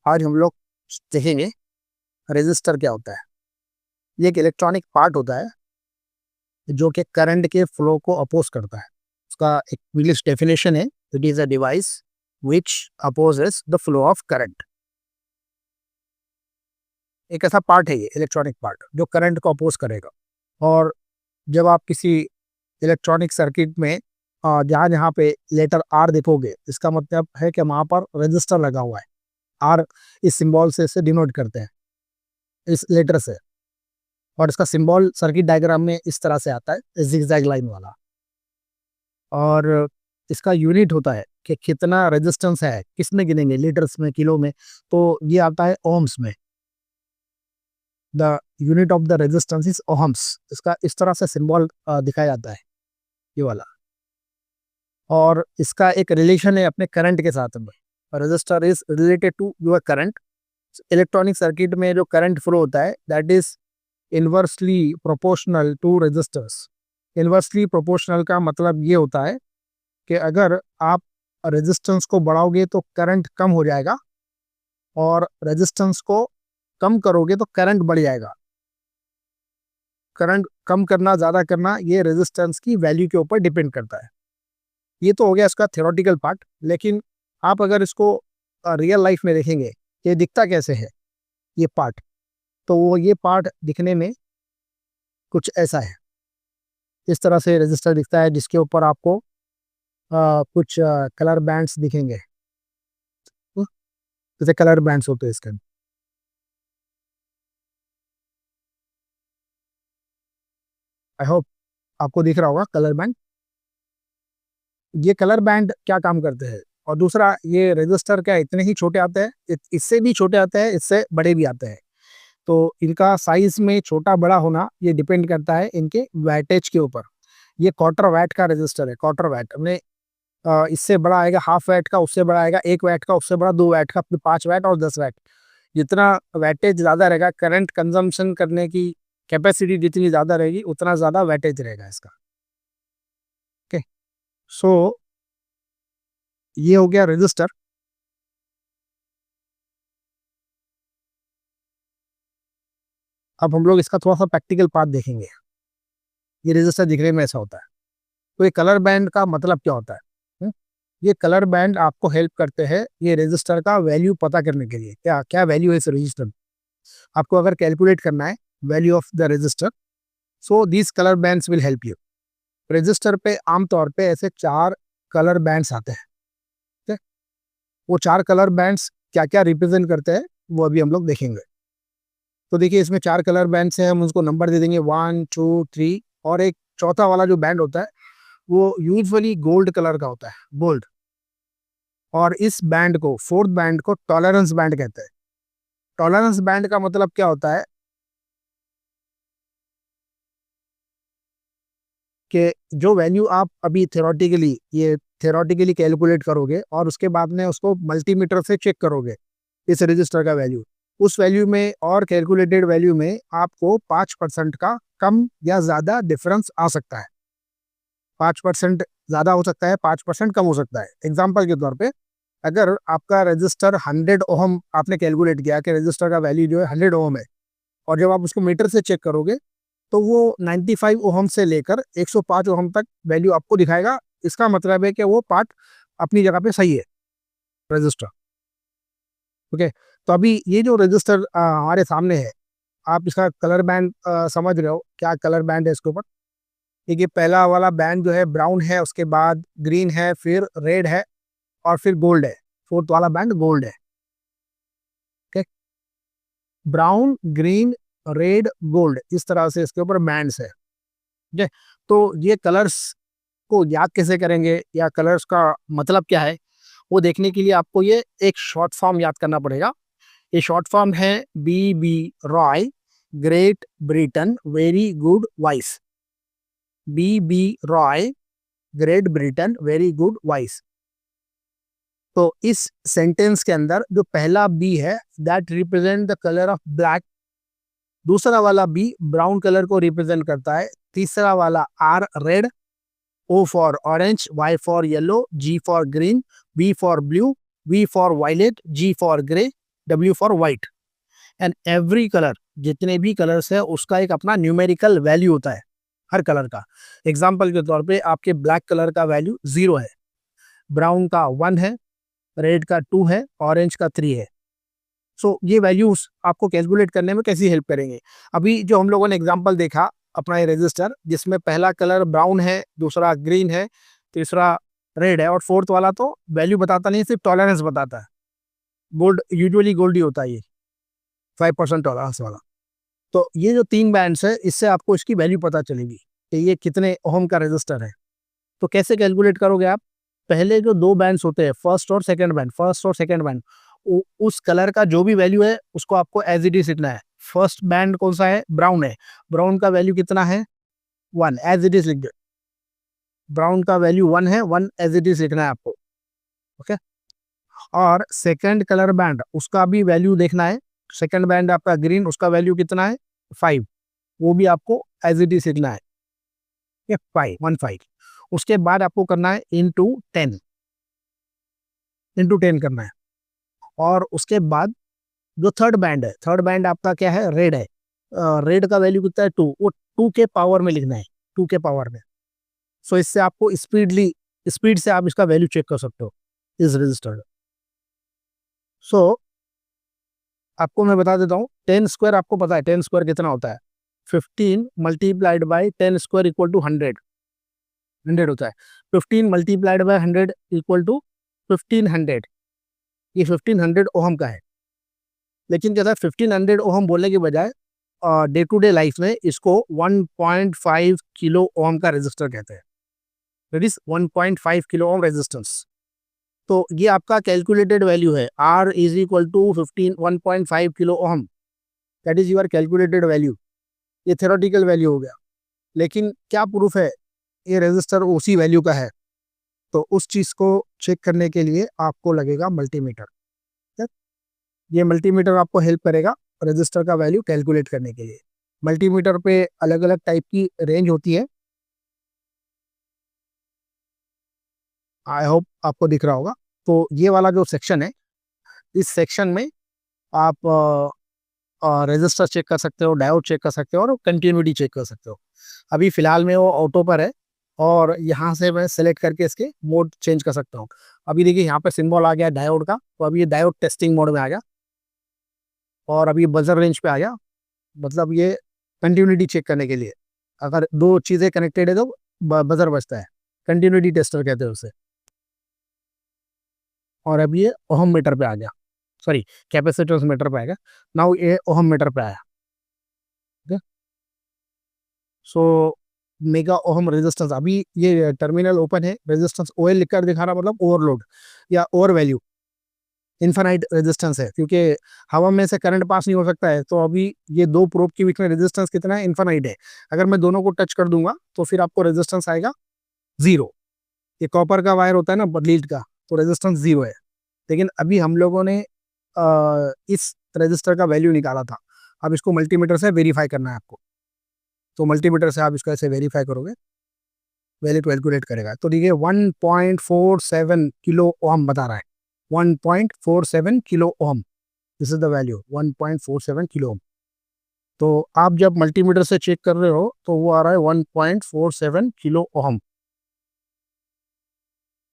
आज हम लोग देखेंगे रेजिस्टर क्या होता है। ये एक इलेक्ट्रॉनिक पार्ट होता है जो कि करंट के फ्लो को अपोज करता है। उसका एक इंग्लिश डेफिनेशन है, it is a device which opposes the flow of current. एक ऐसा पार्ट है ये इलेक्ट्रॉनिक पार्ट जो करंट को अपोज करेगा। और जब आप किसी इलेक्ट्रॉनिक सर्किट में जहाँ जहाँ पे लेटर आर देखोगे, इसका मतलब है कि वहाँ पर रजिस्टर लगा हुआ है। आर इस सिंबल से इसे डिनोट करते हैं, इस लेटर से। और इसका सिंबल सर्किट डायग्राम में इस तरह से आता है, जिगजैग लाइन वाला। और इसका यूनिट होता है कि कितना रेजिस्टेंस है, किस में गिनेंगे, लीटर्स में, किलो में, तो ये आता है ओम्स में। The unit of the resistance is ohms. इसका इस तरह से सिंबल दिखाया जाता है, ये वाला। और इसका एक रिलेशन है अपने करंट के साथ में। Resistor is related to your current. Electronic circuit में जो करंट फ्लो होता है that is inversely proportional to resistors. Inversely proportional का मतलब ये होता है कि अगर आप रेजिस्टेंस को बढ़ाओगे तो करंट कम हो जाएगा, और रेजिस्टेंस को कम करोगे तो करंट बढ़ जाएगा। करंट कम करना, ज़्यादा करना, ये रेजिस्टेंस की वैल्यू के ऊपर डिपेंड करता है। ये तो हो गया इसका थ्योरेटिकल पार्ट। लेकिन आप अगर इसको रियल लाइफ में देखेंगे, ये दिखता कैसे है ये पार्ट, तो वो ये पार्ट दिखने में कुछ ऐसा है। इस तरह से रजिस्टर दिखता है, जिसके ऊपर आपको कुछ कलर बैंड्स दिखेंगे। जैसे कलर बैंड्स होते हैं इसके। आई होप आपको दिख रहा होगा कलर बैंड। ये कलर बैंड क्या काम करते हैं? और दूसरा, ये रजिस्टर क्या इतने ही छोटे आते हैं? इससे भी छोटे आते हैं, इससे बड़े भी आते हैं। तो इनका साइज में छोटा बड़ा होना ये डिपेंड करता है इनके वैटेज के ऊपर। ये क्वार्टर वैट का रजिस्टर है। क्वार्टर वैट हमने इससे बड़ा आएगा हाफ वैट का, उससे बड़ा आएगा 1 वैट का, उससे बड़ा 2 वैट का, फिर 5 वैट और 10 वैट। जितना वैटेज ज़्यादा रहेगा, करंट कंजम्पशन करने की कैपेसिटी जितनी ज़्यादा रहेगी, उतना ज़्यादा वैटेज रहेगा इसका। ओके, सो ये हो गया रजिस्टर। अब हम लोग इसका थोड़ा सा प्रैक्टिकल पार्ट देखेंगे। ये रजिस्टर दिखने में ऐसा होता है। तो ये कलर बैंड का मतलब क्या होता है? हम्म? ये कलर बैंड आपको हेल्प करते हैं ये रजिस्टर का वैल्यू पता करने के लिए। क्या क्या वैल्यू है इस रजिस्टर, आपको अगर कैलकुलेट करना है value of the register, so this colour bands will help you. Register पे आमतौर पे ऐसे 4 कलर बैंड्स आते हैं। ठीक है? वो 4 कलर बैंड्स क्या क्या रिप्रेजेंट करते हैं वो अभी हम लोग देखेंगे। तो देखिए, इसमें 4 कलर बैंड्स हैं, हम उसको नंबर दे देंगे 1 2 3। और एक चौथा वाला जो बैंड होता है वो यूजुअली गोल्ड कलर का होता है, गोल्ड। और इस बैंड को, फोर्थ बैंड को, टॉलरेंस बैंड कहते हैं। टॉलरेंस बैंड का मतलब क्या होता है कि जो वैल्यू आप अभी थेरोटिकली कैलकुलेट करोगे और उसके बाद में उसको मल्टीमीटर से चेक करोगे इस रजिस्टर का वैल्यू, उस वैल्यू में और कैलकुलेटेड वैल्यू में आपको 5% का कम या ज़्यादा डिफरेंस आ सकता है। 5% ज़्यादा हो सकता है, 5% कम हो सकता है। एग्जाम्पल के तौर पे, अगर आपका रजिस्टर 100 ओहम आपने कैलकुलेट किया कि रजिस्टर का वैल्यू जो है 100 ओहम है, और जब आप उसको मीटर से चेक करोगे तो वो 95 ओहम से लेकर 105 ओहम तक वैल्यू आपको दिखाएगा। इसका मतलब है कि वो पार्ट अपनी जगह पे सही है, रजिस्टर। ओके, तो अभी ये जो रजिस्टर हमारे सामने है, आप इसका कलर बैंड समझ रहे हो क्या कलर बैंड है इसके ऊपर? देखिए, पहला वाला बैंड जो है ब्राउन है, उसके बाद ग्रीन है, फिर रेड है, और फिर गोल्ड है। फोर्थ वाला बैंड गोल्ड है। ठीक, ब्राउन, ग्रीन, रेड, गोल्ड, इस तरह से इसके ऊपर बैंड्स है। ठीक है, तो ये कलर्स को याद कैसे करेंगे या कलर्स का मतलब क्या है, वो देखने के लिए आपको ये एक शॉर्ट फॉर्म याद करना पड़ेगा। ये शॉर्ट फॉर्म है BB Roy, Great Britain, very good wise. BB Roy, Great Britain, very good wise. तो इस सेंटेंस के अंदर जो पहला बी है that represent the colour of black, दूसरा वाला बी ब्राउन कलर को रिप्रेजेंट करता है, तीसरा वाला R red, O for orange, Y for yellow, G for green, B for blue, V for violet, G for grey, W for white. And every colour, जितने भी colours है उसका एक अपना न्यूमेरिकल वैल्यू होता है हर कलर का। एग्जाम्पल के तौर पे आपके ब्लैक कलर का वैल्यू 0 है, ब्राउन का 1 है, रेड का 2 है, ऑरेंज का 3 है। सो ये वैल्यूज आपको कैलकुलेट करने में कैसी हेल्प करेंगे? अभी जो हम लोगों ने एग्जांपल देखा अपना ये रजिस्टर, जिसमें पहला कलर ब्राउन है, दूसरा ग्रीन है, तीसरा रेड है और फोर्थ वाला तो वैल्यू बताता नहीं, सिर्फ टॉलरेंस बताता है। गोल्ड, यूजुअली गोल्ड ही होता है ये, 5% टॉलरेंस वाला। तो ये जो 3 बैंड्स है, इससे आपको इसकी वैल्यू पता चलेगी कि ये कितने ओम का रजिस्टर है। तो कैसे कैलकुलेट करोगे आप? पहले जो 2 बैंड्स होते हैं, फर्स्ट और सेकंड बैंड, उस कलर का जो भी वैल्यू है उसको आपको एज इट इज लिखना है। फर्स्ट बैंड कौन सा है? ब्राउन है, ब्राउन का वैल्यू कितना है? 1, एज इट इज लिख दो। ब्राउन का वैल्यू 1 है, 1 एज इट इज लिखना है आपको। ओके। और सेकंड कलर बैंड, उसका भी वैल्यू देखना है। सेकंड बैंड आपका ग्रीन, उसका वैल्यू कितना है? 5, वो भी आपको एज इट इज लिखना है। 5 उसके बाद आपको करना है इंटू 10 करना है। और उसके बाद जो थर्ड बैंड है, थर्ड बैंड आपका क्या है? रेड है। रेड का वैल्यू कितना है? 2, वो 2 के पावर में लिखना है, 2 के पावर में। सो इससे आपको स्पीड से आप इसका वैल्यू चेक कर सकते हो इस रजिस्टर। सो आपको मैं बता देता हूँ, 10 स्क्वायर आपको पता है 10 स्क्वायर कितना होता है? 15 multiplied by 10 square equal to 100 होता है। 15 मल्टीप्लाइड बाई 100 इक्वल टू 1500। ये 1500 ओहम का है। लेकिन क्या था, 1500 ओहम बोलने के बजाय डे टू डे लाइफ में इसको 1.5 किलो ओम का रेजिस्टर कहते हैं। That is 1.5 kilo ohm resistance. तो ये आपका कैलकुलेटेड वैल्यू है। R is equal to 1.5 kilo ohm, that is your calculated value. ये थ्योरेटिकल वैल्यू हो गया, लेकिन क्या प्रूफ है ये रेजिस्टर उसी वैल्यू का है? तो उस चीज को चेक करने के लिए आपको लगेगा मल्टीमीटर। ये मल्टीमीटर आपको हेल्प करेगा रजिस्टर का वैल्यू कैलकुलेट करने के लिए। मल्टीमीटर पे अलग अलग टाइप की रेंज होती है। आई होप आपको दिख रहा होगा। तो ये वाला जो सेक्शन है, इस सेक्शन में आप रजिस्टर चेक कर सकते हो, डायोड चेक कर सकते हो और कंटिन्यूटी चेक कर सकते हो। अभी फिलहाल में वो ऑटो पर है और यहाँ से मैं सेलेक्ट करके इसके मोड चेंज कर सकता हूँ। अभी देखिए यहाँ पे सिंबल आ गया डायोड का, तो अभी ये डायोड टेस्टिंग मोड में आ गया और अभी बजर रेंज पे आ गया। मतलब ये कंटिन्यूटी चेक करने के लिए, अगर दो चीज़ें कनेक्टेड है तो बजर बजता है। कंटिन्यूटी टेस्टर कहते हैं उसे। और अब ये ओहम मीटर पे आ गया, सॉरी कैपेसिटेंस मीटर पे आएगा। नाउ ये ओहम मीटर पे आया। सो मेगा ओहम रेजिस्टेंस, अभी ये टर्मिनल ओपन है, रेजिस्टेंस ओएल लिखकर दिखा रहा, मतलब ओवरलोड या ओवर वैल्यू। इनफाइनाइट रेजिस्टेंस है क्योंकि हवा में से करंट पास नहीं हो सकता है। तो अभी ये दो प्रोब के बीच में रेजिस्टेंस कितना है? इनफाइनाइट है। अगर मैं दोनों को टच कर दूंगा तो फिर आपको रेजिस्टेंस आएगा 0। ये कॉपर का वायर होता है ना, लीड का, तो रेजिस्टेंस 0 है। लेकिन अभी हम लोगों ने इस रजिस्टर का वैल्यू निकाला था। अब इसको मल्टीमीटर से वेरीफाई करना है आपको। तो मल्टीमीटर से आप इसको ऐसे वेरीफाई करोगे, वैल्यू कैलकुलेट करेगा। तो देखिए 1.47 किलो ओम बता रहा है। 1.47 kilo ohm, this is the value 1.47 kilo ohm. तो आप जब मल्टीमीटर से चेक कर रहे हो तो वो आ रहा है 1.47 किलो ओम,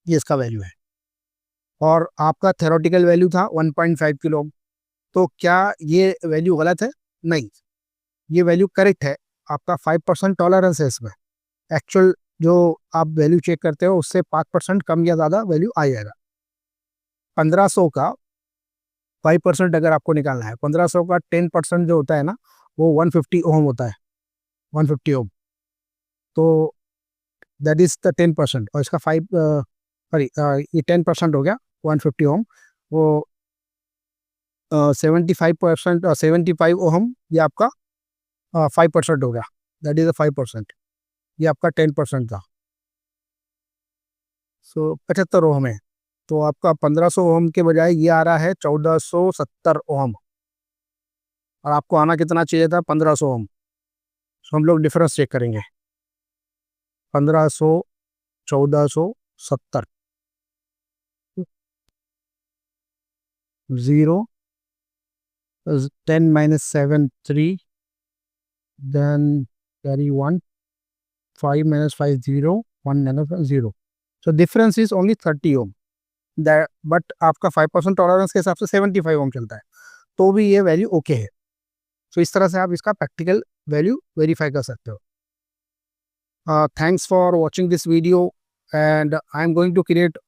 ये इसका वैल्यू है। और आपका थ्योरेटिकल वैल्यू था 1.5 किलो ओम। तो क्या ये वैल्यू गलत है? नहीं, ये वैल्यू करेक्ट है। आपका 5% टॉलरेंस है इसमें। एक्चुअल जो आप वैल्यू चेक करते हो उससे 5% कम या ज़्यादा वैल्यू आ जाएगा। 1500 का 5% अगर आपको निकालना है, 1500 का 10% जो होता है ना, वो 150 ओम होता है, 150 ओम। तो दैट इज द 10%। और इसका 5 सॉरी ये 10% हो गया 150 ओम। वो 75%, 75 ओम ये आपका 5% हो गया, दैट इज अ 5%। ये आपका 10% था। सो 75 ओम है। तो आपका 1500 ओम के बजाय ये आ रहा है 1470 ओम। और आपको आना कितना चाहिए था? 1500 ओम। सो हम लोग डिफरेंस चेक करेंगे। 1500, 1470, 0, 10 minus 7, 3. Then carry 1. 5 minus 5, 0. 1 minus 1, 0. So difference is only 30 ohm. But आपका 5% टॉलरेंस के हिसाब से 75 ओम चलता है, तो भी ये वैल्यू ओके है. सो इस तरह से आप इसका प्रैक्टिकल वैल्यू वेरीफाई कर सकते हो. Thanks for watching this video, and I'm going to create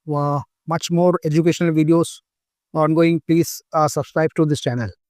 much more educational videos ongoing. Please subscribe to this channel.